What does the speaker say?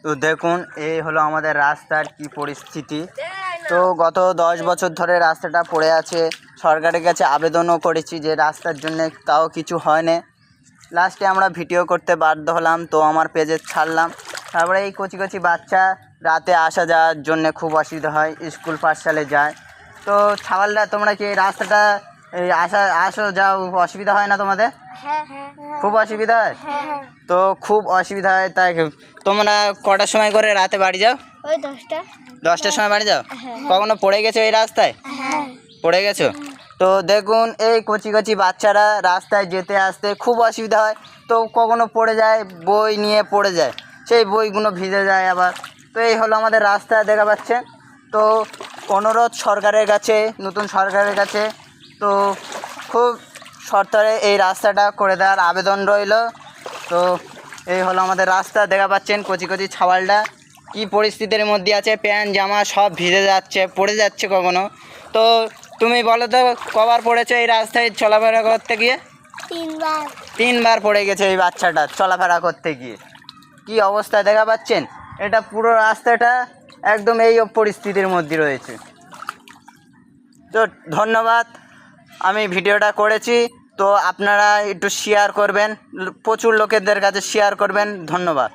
তো দেখুন এই হলো আমাদের রাস্তার কি পরিস্থিতি। তো গত 10 বছর ধরে রাস্তাটা পড়ে আছে, সরকারের কাছে আবেদনও করেছি যে রাস্তার জন্য, তাও কিছু হয় না। লাস্টে আমরা ভিডিও করতে বাধ্য হলাম, তো আমার পেজে ছাড়লাম। তারপরে এই কচি কচি বাচ্চা রাতে আসা যাওয়ার জন্য খুব অসুবিধা হয়, স্কুল পাঠশালে যায়। তো ছাওয়ালরা, তোমরা কি এই রাস্তাটা এই আসো যাও অসুবিধা হয় না তোমাদের? খুব অসুবিধা হয়। তো খুব অসুবিধা হয়, তাই তোমরা কটার সময় করে রাতে বাড়ি যাও? ওই 10টার সময় বাড়ি যাও। কখনো পড়ে গেছো এই রাস্তায়? পড়ে গেছো? তো দেখুন এই কচি কচি বাচ্চারা রাস্তায় যেতে আসতে খুব অসুবিধা হয়। তো কখনো পড়ে যায়, বই নিয়ে পড়ে যায়, সেই বইগুলো ভিজে যায় আবার। তো এই হলো আমাদের রাস্তা, দেখা পাচ্ছেন। তো অনুরোধ সরকারের কাছে, নতুন সরকারের কাছে, তো খুব সরকারে এই রাস্তাটা করে দেওয়ার আবেদন রইল। তো এই হলো আমাদের রাস্তা, দেখা পাচ্ছেন কচি কচি ছাওয়ালটা কী পরিস্থিতির মধ্যে আছে, প্যান্ট জামা সব ভিজে যাচ্ছে, পড়ে যাচ্ছে কখনো। তো তুমি বলো তো, কবার পড়েছো এই রাস্তায় চলাফেরা করতে গিয়ে? 3বার পড়ে গেছে এই বাচ্চাটা চলাফেরা করতে গিয়ে। কি অবস্থা দেখা পাচ্ছেন, এটা পুরো রাস্তাটা একদম এই পরিস্থিতির মধ্যে রয়েছে। তো ধন্যবাদ, আমি ভিডিওটা করেছি, তো আপনারা একটু শেয়ার করবেন, প্রচুর লোকেদের কাছে শেয়ার করবেন। ধন্যবাদ।